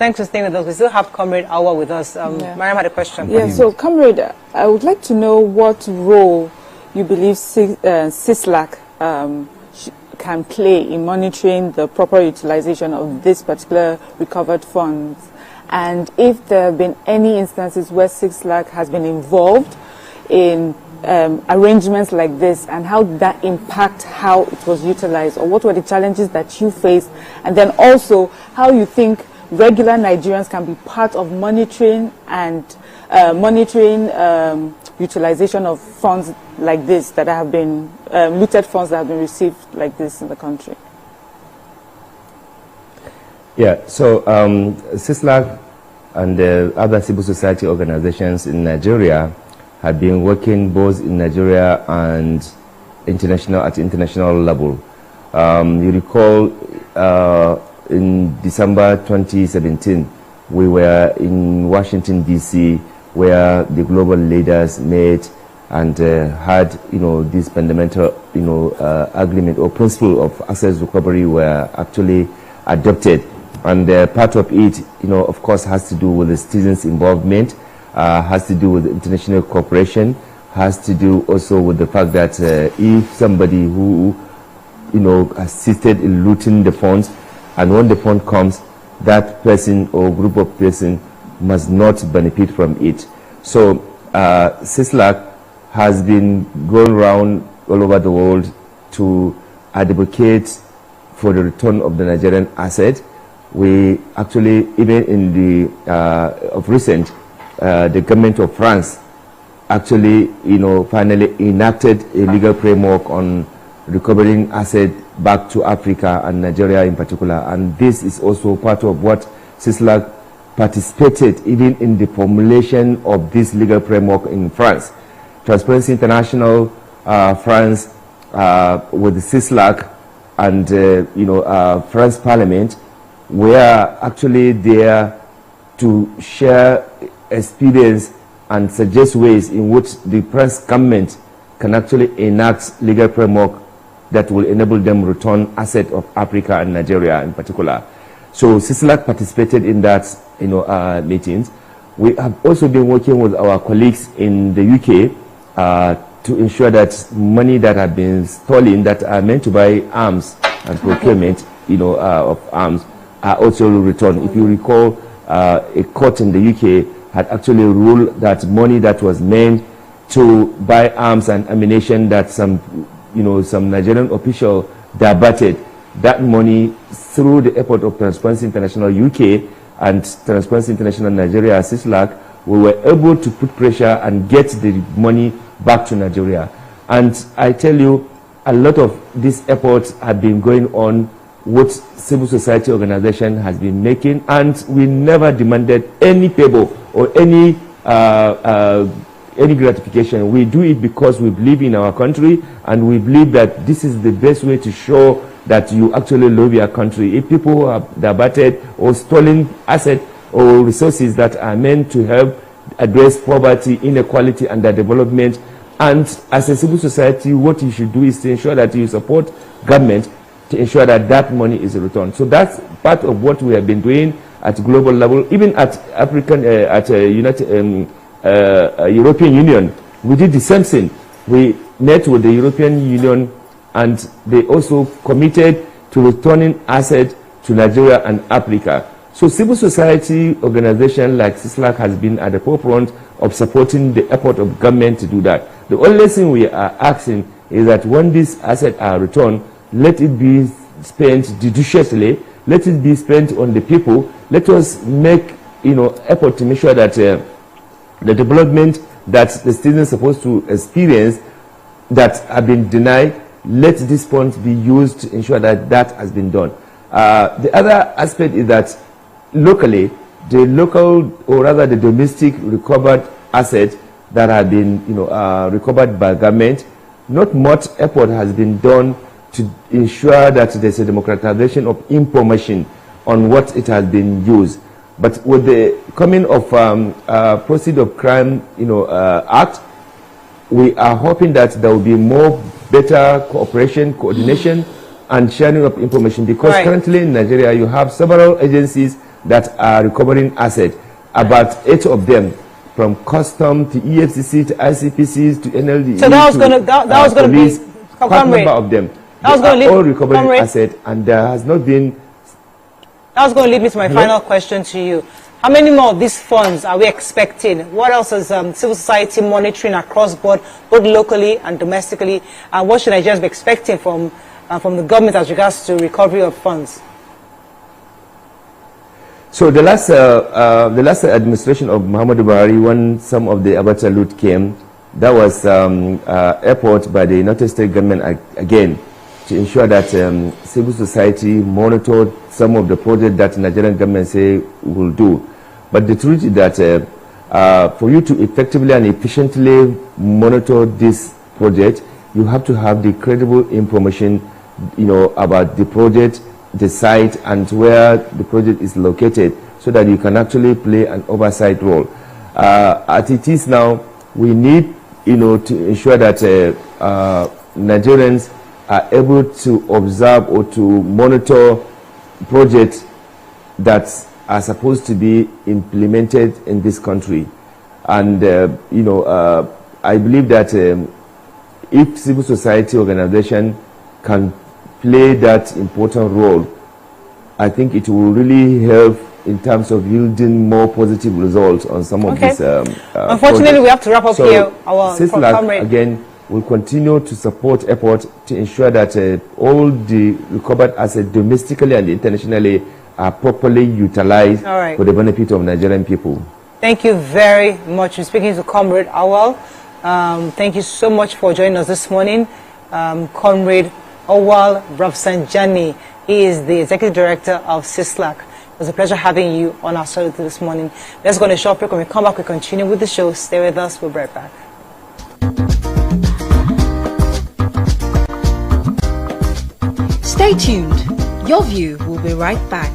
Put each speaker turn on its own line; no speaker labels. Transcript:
Thanks for staying with us. We still have Comrade Awa with us. Mariam had a question.
Yeah, so Comrade, I would like to know what role you believe CISLAC can play in monitoring the proper utilization of this particular recovered funds, and if there have been any instances where CISLAC has been involved in arrangements like this, and how did that impact how it was utilized, or what were the challenges that you faced, and then also how you think regular Nigerians can be part of monitoring and utilization of funds like this that have been looted funds that have been received like this in the country.
Yeah, so CISLAC and other civil society organizations in Nigeria have been working both in Nigeria and at international level. You recall in December 2017, we were in Washington, D.C., where the global leaders met and had, this fundamental, agreement or principle of asset recovery were actually adopted. And part of it, of course, has to do with the citizens' involvement, has to do with international cooperation, has to do also with the fact that if somebody who, assisted in looting the funds, and when the fund comes, that person or group of persons must not benefit from it. So CISLAC has been going around all over the world to advocate for the return of the Nigerian asset. We actually, even in the of recent, the government of France actually, finally enacted a legal framework on recovering asset back to Africa and Nigeria in particular. And this is also part of what CISLAC participated even in the formulation of this legal framework in France. Transparency International, France, with the CISLAC and France Parliament were actually there to share experience and suggest ways in which the French government can actually enact legal framework that will enable them return asset of Africa and Nigeria in particular. So CISLAC participated in that meetings. We have also been working with our colleagues in the UK to ensure that money that have been stolen that are meant to buy arms and procurement of arms are also returned. If you recall, a court in the UK had actually ruled that money that was meant to buy arms and ammunition that some Nigerian official diverted, that money through the effort of Transparency International UK and Transparency International Nigeria, CISLAC, we were able to put pressure and get the money back to Nigeria. And I tell you, a lot of these efforts have been going on, what civil society organization has been making, and we never demanded any favor or any gratification. We do it because we believe in our country, and we believe that this is the best way to show that you actually love your country. If people who have diverted or stolen assets or resources that are meant to help address poverty, inequality, and development, and as a civil society, what you should do is to ensure that you support government to ensure that that money is returned. So that's part of what we have been doing at global level, even at European Union. We did the same thing. We met with the European Union, and they also committed to returning assets to Nigeria and Africa. So civil society organization like CISLAC has been at the forefront of supporting the effort of government to do that. The only thing we are asking is that when these assets are returned, let it be spent judiciously, let it be spent on the people. Let us make effort to make sure that the development that the students are supposed to experience that have been denied, let this funds be used to ensure that that has been done. The other aspect is that locally, the local, or rather the domestic recovered assets that have been recovered by government, not much effort has been done to ensure that there's a democratization of information on what it has been used. But with the coming of Proceeds of Crime Act, we are hoping that there will be more better cooperation, coordination, and sharing of information, because currently in Nigeria you have several agencies that are recovering assets, about 8 of them, from custom to EFCC to ICPCs to NLD.
So that was going to be
quite number of them.
That was going to
all recovering assets, and there has not been.
That was going to lead me to my final question to you. How many more of these funds are we expecting? What else is civil society monitoring across board, both locally and domestically? And what should Nigerians be expecting from the government as regards to recovery of funds?
So the last administration of Muhammadu Buhari, when some of the Abacha loot came, that was airport by the United States government again to ensure that civil society monitored some of the projects that Nigerian government say will do. But the truth is that for you to effectively and efficiently monitor this project, you have to have the credible information, about the project, the site, and where the project is located, so that you can actually play an oversight role. As it is now, we need, to ensure that Nigerians are able to observe or to monitor projects that are supposed to be implemented in this country. And, I believe that if civil society organization can play that important role, I think it will really help in terms of yielding more positive results on some of these
Unfortunately,
projects.
we have to wrap up here. Our
CISLAC, again, will continue to support efforts to ensure that all the recovered assets domestically and internationally are properly utilized for the benefit of Nigerian people. Thank you very much. We're speaking to Comrade Anwal. Thank you so much for joining us this morning. Comrade Anwal Rafsanjani. He is the Executive Director of CISLAC. It was a pleasure having you on our show this morning. Let's go on a short break. When we come back, we continue with the show. Stay with us. We'll be right back.
Stay tuned. Your View will be right back.